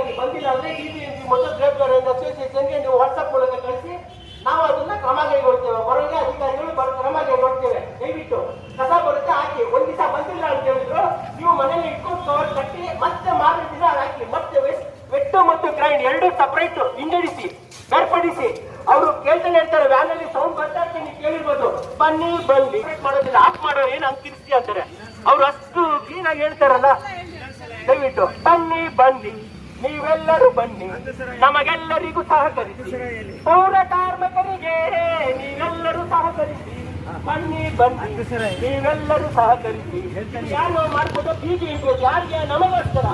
ಆಗಿ ಬಂದಿಲ್ಲ ಅಂದ್ರೆ DBMP ಮೊದಲು ಗ್ರೇಪ್ಗಳನ್ನು ಅಸೋಸಿಯೇಷನ್ಗೆ ನೀವು ವಾಟ್ಸ್ಆಪ್ ಮೂಲಕ ಕಳಿಸಿ, ನಾವು ಅದನ್ನ ಕ್ರಮ ಕೈಗೊಳ್ತೇವೆ. ಹೊರಗೆ ಅಧಿಕಾರಿಗಳು ಕ್ರಮ ಕೈಗೊಳ್ತೇವೆ. ದಯವಿಟ್ಟು ಕಸ ಬರುತ್ತೆ ಹಾಕಿ. ಒಂದ್ ದಿವಸ ಬಂದಿಲ್ಲ ಅಂತ ಹೇಳಿದ್ರು, ನೀವು ಮನೇಲಿ ಇಟ್ಕೊಂಡು ಕವರ್ ಕಟ್ಟಿ ಮತ್ತೆ ಮಾರನೇ ದಿನ ಹಾಕಿ. ಮತ್ತೆ ವೆಟ್ಟು ಮತ್ತು ಗ್ರೈಂಡ್ ಎರಡು ಸಪರೇಟ್ ವಿಂಗಡಿಸಿ ಬೇರ್ಪಡಿಸಿ. ಅವರು ಕೇಳ್ತಾನೆ ಇರ್ತಾರೆ, ವ್ಯಾನ್ ಅಲ್ಲಿ ಸೌಂಡ್ ಬರ್ತಾ ಇರ್ತೀನಿ, ನೀವು ಕೇಳಿರ್ಬೋದು, ಬನ್ನಿ ಬಂದು ಮಾಡೋದಿಲ್ಲ, ಆಫ್ ಮಾಡೋ ಏನ್ ಹಂಗ್ ತಿರ್ಸಿ ಅಂತಾರೆ. ಅವ್ರು ಅಷ್ಟು ಕ್ಲೀನ್ ಆಗಿ ಹೇಳ್ತಾರಲ್ಲ. ದಯವಿಟ್ಟು ಬನ್ನಿ ಬನ್ನಿ, ನೀವೆಲ್ಲರೂ ಬನ್ನಿ, ನಮಗೆಲ್ಲರಿಗೂ ಸಹಕರಿಸಿ, ಪೌರ ಕಾರ್ಮಿಕರಿಗೆ ನೀವೆಲ್ಲರೂ ಸಹಕರಿಸಿ, ಬನ್ನಿ ಬನ್ನಿ, ನೀವೆಲ್ಲರೂ ಸಹಕರಿಸಿ. ಯಾರು ಮಾಡ್ಬೋದು BJP ಯಾರಿಗೆ? ನಮಗೋಸ್ಕರ,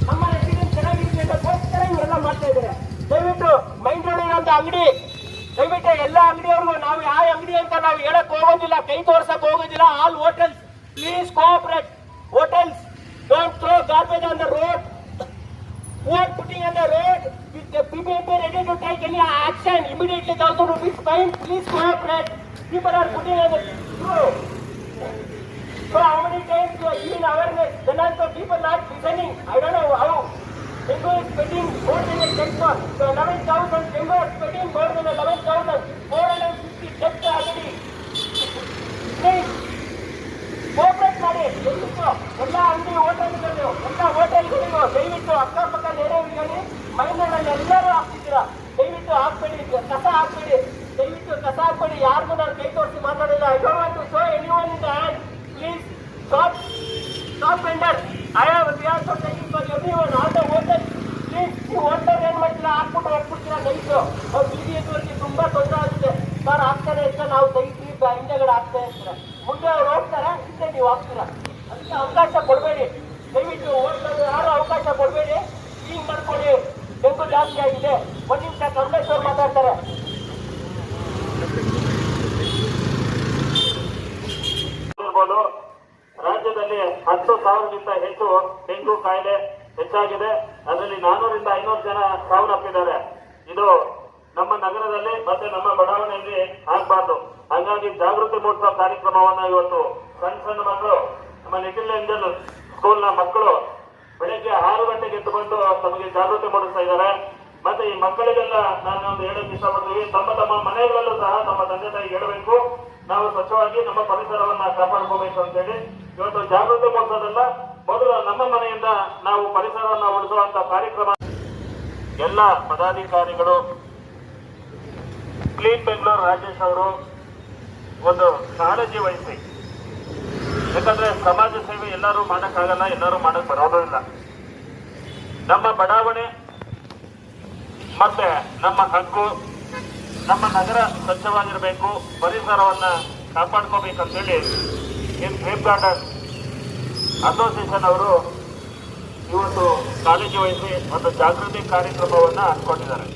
ನಮ್ಮ ರೆಸಿಡೆಂಟ್ ಚೆನ್ನಾಗಿರ್ಲಿ ಅಂತಾಗೋಸ್ಕರ ಇವರೆಲ್ಲ ಮಾಡ್ತಾ ಇದ್ದಾರೆ. ದಯವಿಟ್ಟು ಮೈಂಡ್ ರೋಡ್ ಅಂತ ಅಂಗಡಿ, ದಯವಿಟ್ಟು ಎಲ್ಲ ಅಂಗಡಿಯವ್ರಿಗೂ ನಾವು ಯಾವ ಅಂಗಡಿ ಅಂತ ನಾವು ಹೇಳಕ್ ಹೋಗೋದಿಲ್ಲ, ಕೈ ತೋರ್ಸಕ್ ಹೋಗೋದಿಲ್ಲ. All hotels please cooperate. Hotels don't throw garbage on the road. Who are putting on the road? With the BJP ready to take any action immediately. 1,000 rupees fine. Please cooperate. People are putting on the road. So how many times you are giving awareness? Then also people not listening. I don't know how. Bengo is spending more than a check for. So 11,000. Bengo is spending more than 11,000. 450 checks already. Please cooperate ಮಾಡಿ. ಎಲ್ಲ ಅಂಗಡಿ ಹೋಟೆಲ್ಗಳು, ಎಲ್ಲ ಹೋಟೆಲ್ಗಳಿಗೂ ದಯವಿಟ್ಟು ಅಕ್ಕಪಕ್ಕ ನೆರೆಯವರಿಗೆ ಮೈಂಡ್ನಲ್ಲಿ ಎಲ್ಲರೂ ಹಾಕ್ತಿದ್ದೀರಾ, ದಯವಿಟ್ಟು ಹಾಕ್ಬೇಡಿ, ಕಸ ಹಾಕ್ಬೇಡಿ, ದಯವಿಟ್ಟು ಕಸ ಹಾಕ್ಬೇಡಿ. ಯಾರಿಗೂ ನಾನು ಕೈ ತೋರಿಸಿ ಮಾತಾಡಿಲ್ಲ. I don't want to show anyone in the hand. Please stop vendor. I have we are so taking for everyone all the hotel. Please ನೀವು ಹೋಟೆಲ್ ಏನ್ ಮಾಡ್ತೀರಾ, ಹಾಕ್ಬಿಟ್ಟು ಹೋಗ್ಬಿಡ್ತೀರಾ. ದಯವಿಟ್ಟು ಅವ್ರು BJP ತುಂಬಾ ತೊಂದರೆ ಆಗುತ್ತೆ ಸರ್. ಆಗ್ತಾರೆ ಅಂತ ನಾವು ತೆಗಿತೀವಿ, ಹಿಂದೆಗಡೆ ಆಗ್ತಾ ಇರ್ತಾರೆ, ಮುಂದೆ ಅವ್ರು ಹೋಗ್ತಾರೆ, ಹಿಂದೆ ನೀವು ಹಾಕ್ತೀರಾ. ಅದಕ್ಕೆ ಅವಕಾಶ ಕೊಡಬೇಡಿ. ದಯವಿಟ್ಟು ಹೋಟೆಲ್ ಯಾರು ಅವಕಾಶ ಕೊಡಬೇಡಿ. ಹಿಂಗ್ ಮಾಡ್ಕೊಳ್ಳಿ. ಡೆಂಗು ಜಾಸ್ತಿ ಆಗಿದೆ. ಒಂದ್ ನಿಮಿಷ ಕಮಲೇಶ್ವರ್ ಮಾತಾಡ್ತಾರೆ. ರಾಜ್ಯದಲ್ಲಿ 10,000ಗಿಂತ ಹೆಚ್ಚು ಡೆಂಗು ಕಾಯಿಲೆ ಹೆಚ್ಚಾಗಿದೆ. ಅದರಲ್ಲಿ 400ರಿಂದ 500 ಜನ ಸಾವನ್ನಪ್ಪಿದ್ದಾರೆ. ಇದು ನಮ್ಮ ನಗರದಲ್ಲಿ ಮತ್ತೆ ನಮ್ಮ ಬಡಾವಣೆಯಲ್ಲಿ ಆಗಬಾರ್ದು. ಹಾಗಾಗಿ ಜಾಗೃತಿ ಮೂಡಿಸುವ ಕಾರ್ಯಕ್ರಮವನ್ನು ಇವತ್ತು ಸಣ್ಣ ಮಕ್ಕಳು, ನಮ್ಮ ಲಿಟಲ್ ಏಂಜಲ್ ಸ್ಕೂಲ್ನ ಮಕ್ಕಳು ಬೆಳಗ್ಗೆ 6 ಗಂಟೆಗೆ ಎದ್ದುಕೊಂಡು ತಮಗೆ ಜಾಗೃತಿ ಮೂಡಿಸ್ತಾ ಇದ್ದಾರೆ. ಮತ್ತೆ ಈ ಮಕ್ಕಳಿಗೆಲ್ಲ ನಾನು ಒಂದು ಹೇಳಕ್ಕೆ ಇಷ್ಟಪಡ್ತೀವಿ, ತಮ್ಮ ಮನೆಗಳಲ್ಲೂ ಸಹ ನಮ್ಮ ತಂದೆ ತಾಯಿ ಹೇಳಬೇಕು, ನಾವು ಸ್ವಚ್ಛವಾಗಿ ನಮ್ಮ ಪರಿಸರವನ್ನ ಕಾಪಾಡ್ಕೋಬೇಕು ಅಂತ ಹೇಳಿ. ಇವತ್ತು ಜಾಗೃತಿ ಮೂಡಿಸೋದಲ್ಲ, ಮೊದಲು ನಮ್ಮ ಮನೆಯಿಂದ ನಾವು ಪರಿಸರವನ್ನ ಉಳಿಸುವಂತ ಕಾರ್ಯಕ್ರಮ. ಎಲ್ಲ ಪದಾಧಿಕಾರಿಗಳು, ಕ್ಲೀನ್ ಬೆಂಗಳೂರು ರಾಜೇಶ್ ಅವರು ಒಂದು ಕಾಳಜಿ ವಹಿಸಿ. ಯಾಕಂದ್ರೆ ಸಮಾಜ ಸೇವೆ ಎಲ್ಲರೂ ಮಾಡಕ್ಕಾಗಲ್ಲ, ಎಲ್ಲರೂ ಮಾಡಕ್ ಬರೋದೂ ಇಲ್ಲ. ನಮ್ಮ ಬಡಾವಣೆ ಮತ್ತೆ ನಮ್ಮ ಹಕ್ಕು, ನಮ್ಮ ನಗರ ಸ್ವಚ್ಛವಾಗಿರಬೇಕು, ಪರಿಸರವನ್ನ ಕಾಪಾಡ್ಕೋಬೇಕಂತೇಳಿ ಇನ್ ಗ್ರೇಪ್ ಗಾರ್ಡನ್ ಅಸೋಸಿಯೇಷನ್ ಅವರು ಇವತ್ತು ಕಾಳಜಿ ವಹಿಸಿ ಒಂದು ಜಾಗೃತಿ ಕಾರ್ಯಕ್ರಮವನ್ನ ಹಮ್ಮಿಕೊಂಡಿದ್ದಾರೆ.